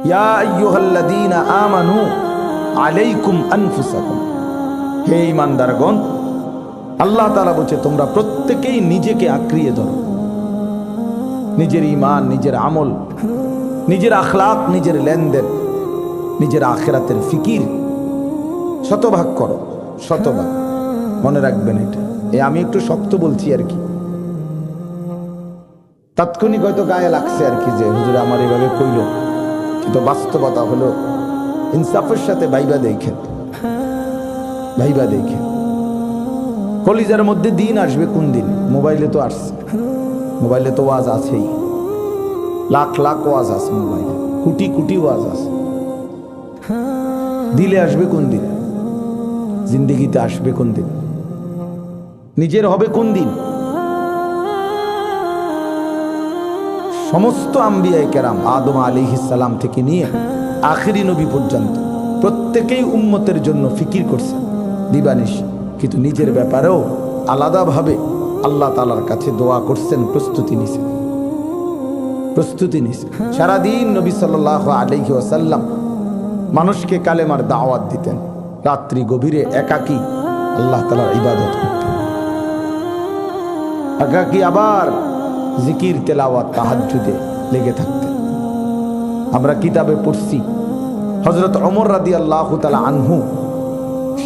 ইয়া আইয়ুহাল্লাযীনা আমানু আলাইকুম আনফুসাকুম, হে ঈমানদারগণ, আল্লাহ তাআলা বলছে তোমরা প্রত্যেকেই নিজেকে আঁকড়িয়ে ধরো। নিজের ঈমান, নিজের আমল, নিজের আখলাক, নিজের লেনদেন, নিজের আখিরাতের ফিকির শতভাগ করো, শতভাগ। মনে রাখবেন এটা। আমি একটু শক্ত বলছি আর কি, তাৎক্ষণিক হয়তো গায়ে লাগছে আর কি যে হুজুর আমার এইভাবে কইল, কিন্তু বাস্তবতা হলো ইনসাফের সাথে ভাইবা দেখেন, ভাইবা দেখেন কলিজার মধ্যে দিন আসবে কোন দিন? মোবাইলে তো আসছে, মোবাইলে তো ওয়াজ আছেই, লাখ লাখ ওয়াজ আছে মোবাইলে, কোটি কোটি ওয়াজ আছে। দিলে আসবে কোন দিন? জিন্দেগিতে আসবে কোন দিন? নিজের হবে কোন দিন? সমস্ত আম্বিয়ায়ে কেরাম আদম আলাইহিস সালাম থেকে নিয়ে আখিরি নবী পর্যন্ত প্রত্যেকেই উম্মতের জন্য ফিকির করছেন দিবানিশি, কিন্তু নিজের ব্যাপারেও আলাদাভাবে আল্লাহ তাআলার কাছে দোয়া করছেন, প্রস্তুতি নিছেন, প্রস্তুতি নিছেন। সারাদিন নবী সাল্লাল্লাহু আলাইহি ওয়াসাল্লাম মানুষকে কালেমার দাওয়াত দিতেন, রাত্রি গভীরে একাকী আল্লাহ তাআলার ইবাদত করতেন, একাকী আবার জিকির, তেলাওয়াত, তাহাজ্জুদে লেগে থাকতেন। আমরা কিতাবে পড়ছি হযরত ওমর রাদিয়াল্লাহু তাআলা আনহু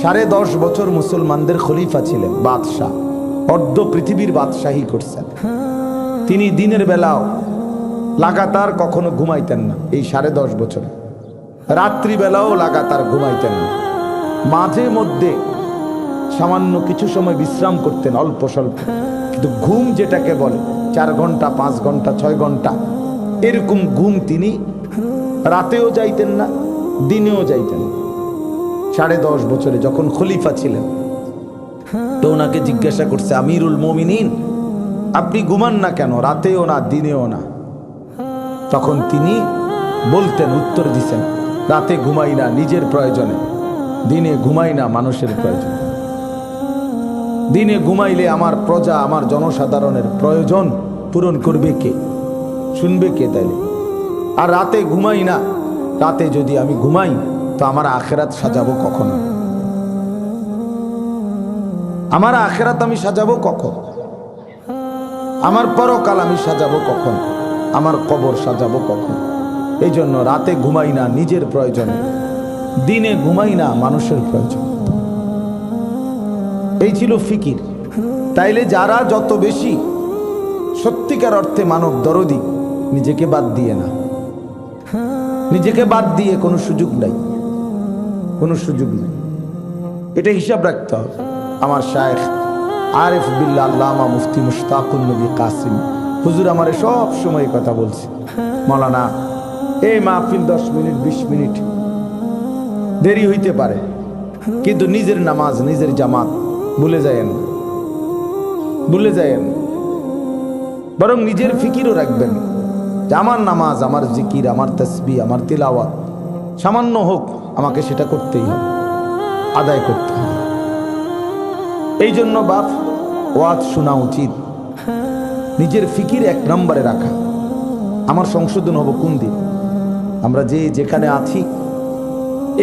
10.5 বছর মুসলমানদের খলিফা ছিলেন, বাদশাহ, অর্ধ পৃথিবীর বাদশাহী করছেন। তিনি দিনের বেলাও লাগাতার কখনো ঘুমাইতেন না, এই 10.5 বছর রাত্রিবেলাও লাগাতার ঘুমাইতেন না, মাঝে মধ্যে সামান্য কিছু সময় বিশ্রাম করতেন, অল্প স্বল্প, কিন্তু ঘুম যেটাকে বলে 4 ঘন্টা 5 ঘন্টা 6 ঘন্টা এরকম ঘুম তিনি রাতেও যাইতেন না, দিনেও যাইতেন না। 10.5 বছরে যখন খলিফা ছিলেন, তো ওনাকে জিজ্ঞাসা করছে, আমিরুল মুমিনিন আপনি ঘুমান না কেন, রাতেও না দিনেও না? তখন তিনি বলতেন, উত্তর দিছেন, রাতে ঘুমাই না নিজের প্রয়োজনে, দিনে ঘুমাই না মানুষের প্রয়োজনে। দিনে ঘুমাইলে আমার প্রজা, আমার জনসাধারণের প্রয়োজন পূরণ করবে কে, শুনবে কে তাইলে? আর রাতে ঘুমাই না, রাতে যদি আমি ঘুমাই তো আমার আখিরাত সাজাবো কখন? আমার আখিরাত আমি সাজাবো কখন? আমার পরকাল আমি সাজাবো কখন? আমার কবর সাজাবো কখন? এই জন্য রাতে ঘুমাই না নিজের প্রয়োজনে, দিনে ঘুমাই না মানুষের প্রয়োজন। এই ছিল ফিকির। তাইলে যারা যত বেশি সত্যিকার অর্থে মানব দরদি, নিজেকে বাদ দিয়ে না, নিজেকে বাদ দিয়ে কোনো সুযোগ নাই, কোনো সুযোগ নেই। এটা হিসাব রাখতে হবে। আমার শায়েখ আরিফ বিল্লাহ আল্লামা মুফতি মুশতাকুন নবী কাসিম হুজুর আমারে সব সময় কথা বলছে, মাওলানা এই মাহফিল 10 মিনিট 20 মিনিট দেরি হইতে পারে, কিন্তু নিজের নামাজ, নিজের জামাত ভুলে যায়েন, ভুলে যায়েন। বরং নিজের ফিকিরও রাখবেন যে আমার নামাজ, আমার জিকির, আমার তাসবিহ, আমার তিলাওয়াত সামান্য হোক, আমাকে সেটা করতেই হবে, আদায় করতে হবে। এই জন্য বাপ ওয়াজ শোনা উচিত, নিজের ফিকির 1 নম্বরে রাখা। আমার সংশোধন হবো কোন দিন? আমরা যেখানে আছি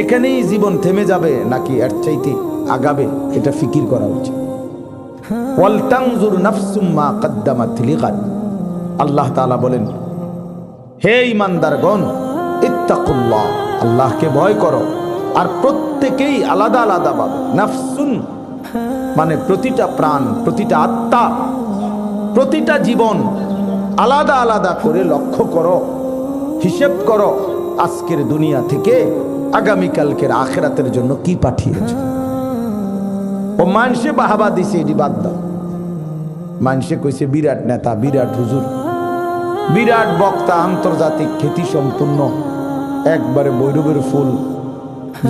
এখানেই জীবন থেমে যাবে নাকি এর চাইতে আগাবে, এটা ফিকির করা উচিত। ওয়াল তানজুর নাফসুম মা কদ্দামাত লিগাদ, আল্লাহ তাআলা বলেন, হে ঈমানদারগণ ইত্তাকুল্লাহ, আল্লাহকে ভয় করো। আর প্রত্যেকেই আলাদা আলাদা ভাবে, নাফসুন মানে প্রতিটা প্রাণ, প্রতিটা আত্মা, প্রতিটা জীবন আলাদা আলাদা করে লক্ষ্য করো, হিসেব করো, আজকের দুনিয়া থেকে আগামীকালকের আখিরাতের জন্য কি পাঠিয়েছে। ও মানুষে বাহাবা দিছে, এটি বাদ দাও। মানুষে কইছে বিরাট নেতা, বিরাট হুজুর, বিরাট বক্তা, আন্তর্জাতিক খ্যাতি সম্পূর্ণ, একবারে বৈরবের ফুল,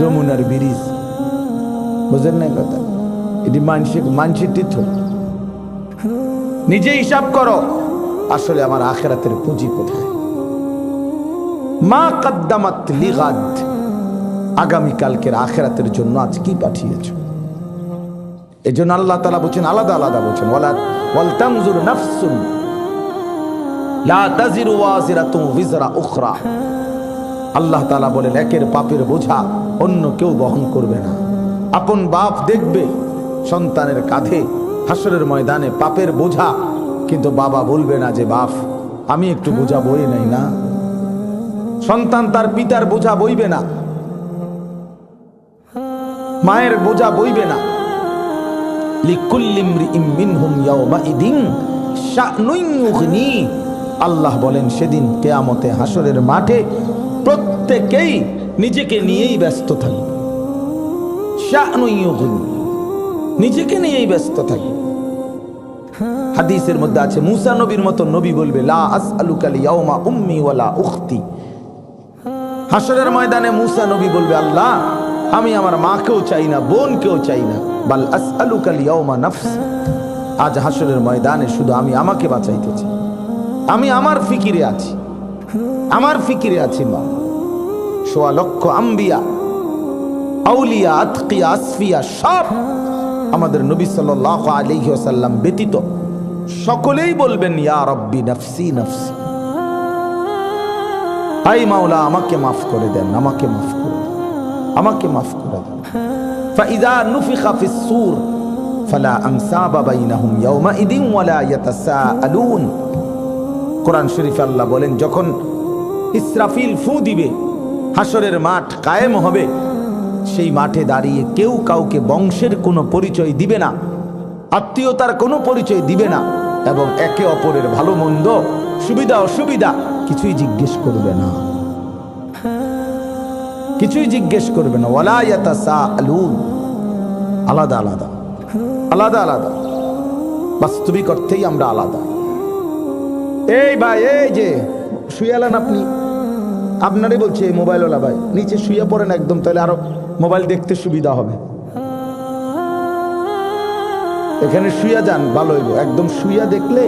যমুনার ব্রিজ। বুঝেন না কথা? এটি মানুষের তীর্থ। নিজে হিসাব করো, আসলে আমার আখিরাতের পুঁজি কোথায়? মা কদ্দামাত লিগাদ, আগামীকালকের আখিরাতের জন্য আজ কি পাঠিয়েছো। এই জন্য আল্লাহ তাআলা বলছেন, আলাদা আলাদা বলছেন, ওয়াল তানজুর নাফসুন লা তাজিরু ওয়াজিরাতুন বিজরা উখরা। আল্লাহ তাআলা বলেন একের পাপের বোঝা অন্য কেউ বহন করবে না। আপন বাপ দেখবে সন্তানের কাঁধে হাসরের ময়দানে পাপের বোঝা, কিন্তু বাবা বলবে না যে বাপ আমি একটু বোঝা বই নাই না। সন্তান তার পিতার বোঝা বইবে না, মায়ের বোঝা বইবে না। লিকুল্লি ইমরিইম মিনহুম ইয়াওমাইদিন শা'নুন ইউগনি। আল্লাহ বলেন সেদিন কিয়ামতে হাসরের মাঠে প্রত্যেকেই নিজেকে নিয়েই ব্যস্ত থাকবে। শা'নুন ইউগনি, নিজেকে নিয়েই ব্যস্ত থাকবে। হাদিসের মধ্যে আছে মুসা নবীর মতো নবী বলবে লা আসআলুকা লিয়াউমা উম্মি ওয়ালা উখতি। হাসরের ময়দানে মুসা নবী বলবে আল্লাহ আমি আমার মাকেও চাই না, বোনকেও চাই না, বাল আসআলুকা লিয়াউমা নাফসি। আজ হাসরের ময়দানে শুধু আমি আমাকে বাঁচাইতে চাই। আমি আমার ফিকিরে আছি, আমার ফিকিরে আছি। মা সোয়া লক্ষ আম্বিয়া আউলিয়া আতকিয়া আসফিয়া সব আমাদের নবী সাল্লাল্লাহু আলাইহি ওয়াসাল্লাম ব্যতীত সকলেই বলবেন ইয়া রব্বি নাফসি নাফসি। আই মাওলা আমাকে মাফ করে দেন, আমাকে মাফ করে দেন, আমাকে মাফ করে দেন। ফাইযা নুফিখা ফিস সূর ফালা আনসাবা বাইনাহুম ইয়াওমাইদিন ওয়ালা ইয়াতাসাআলুন। কোরআন শরীফে আল্লাহ বলেন যখন ইসরাফিল ফু দিবে হাসরের মাঠ কায়েম হবে, সেই মাঠে দাঁড়িয়ে কেউ কাউকে বংশের কোনো পরিচয় দিবে না, আত্মীয়তার কোনো পরিচয় দিবে না, এবং একে অপরের ভালো মন্দ সুবিধা অসুবিধা কিছুই জিজ্ঞেস করবে না, কিছুই জিজ্ঞেস করবে না। ওয়ালা ইয়াতাসাআলুন। আলাদা আলাদা, আলাদা আলাদা, বাস্তবিক অর্থেই আমরা আলাদা। এই ভাই, এই যে শুয়ালেন আপনি, আপনারই বলছে মোবাইলওয়ালা ভাই, নিচে শুয়ে পড়েন একদম, তাহলে আরো মোবাইল দেখতে সুবিধা হবে। এখানে শুয়া যান, ভালো হইব, একদম শুয়া দেখলে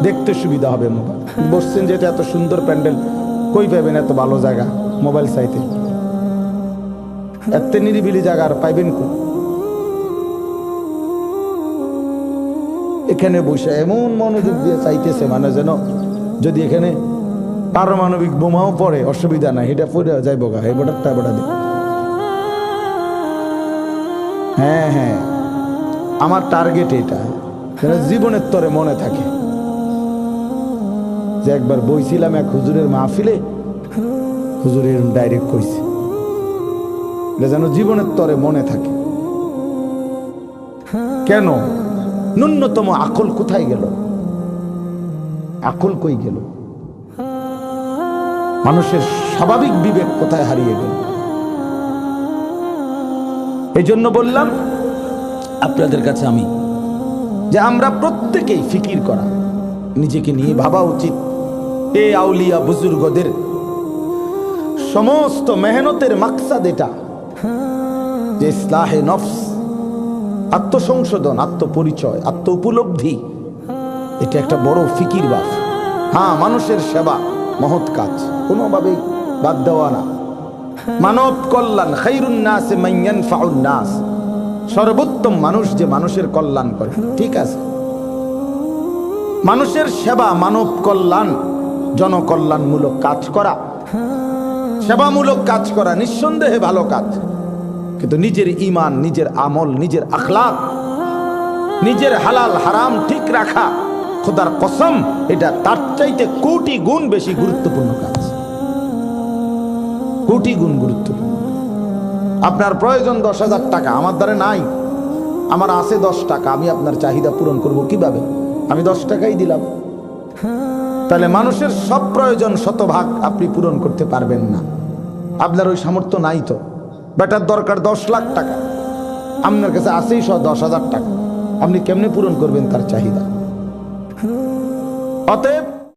দেখতে সুবিধা হবে মোবাইল। বসছেন যেটা এত সুন্দর প্যান্ডেল, কই পাবেন এত ভালো জায়গা মোবাইল চাইতে? এত নিরিবিলি জায়গা আর পাইবেন কো? এখানে বসে এমন মনোযোগ দিয়ে চাইতেছে মানে যেন যদি এখানে পারমাণবিক বোমাও পড়ে অসুবিধা নাই, এটা পড়ে যাইব গা, এই বোটারটা বোটা দিই। হ্যাঁ হ্যাঁ, আমার টার্গেট এটা, জীবনের তরে মনে থাকে যে একবার বইছিলাম এক হুজুরের মাহফিলে, হুজুরের ডাইরেক্ট কইছে, এটা যেন জীবনের তরে মনে থাকে। কেন? ন্যূনতম আকল কোথায় গেল? আকল কই গেল? মানুষের স্বাভাবিক বিবেক কোথায় হারিয়ে গেল? এই জন্য বললাম আপনাদের কাছে আমি যে আমরা প্রত্যেকেই ফিকির করা, নিজেকে নিয়ে ভাবা উচিত। এই আউলিয়া বুজুর্গদের সমস্ত মেহনতের মাকসাদ এটা যে ইসলাহে নফস, আত্মসংশোধন, আত্মপরিচয়, আত্ম উপলব্ধি, এটা একটা বড় ফিকির বাস। হ্যাঁ, মানুষের সেবা মহৎ কাজ, কোনোভাবেই বাদ দেওয়া না। মানব কল্যাণ, খায়রুন নাস মান ইয়ানফাউন নাস, সর্বোত্তম মানুষ যে মানুষের কল্যাণ করে, ঠিক আছে। মানুষের সেবা, মানব কল্যাণ, জনকল্যাণমূলক কাজ করা, সেবামূলক কাজ করা নিঃসন্দেহে ভালো কাজ, কিন্তু নিজের ঈমান, নিজের আমল, নিজের আখলাক, নিজের হালাল হারাম ঠিক রাখা, খোদার কসম এটা তার চাইতে কোটি গুণ বেশি গুরুত্বপূর্ণ কাজ, কোটি গুণ গুরুত্বপূর্ণ। আপনার প্রয়োজন 10,000 টাকা, আমার দ্বারা নাই, আমার আছে 10 টাকা, আমি আপনার চাহিদা পূরণ করব কিভাবে? আমি 10 টাকাই দিলাম। তাহলে মানুষের সব প্রয়োজন শতভাগ আপনি পূরণ করতে পারবেন না, আপনার ওই সামর্থ্য নাই। তো বেটার দরকার 10 লাখ টাকা, আপনার কাছে আছেই 10,000 টাকা, আপনি কেমনে পূরণ করবেন তার চাহিদা? অতএব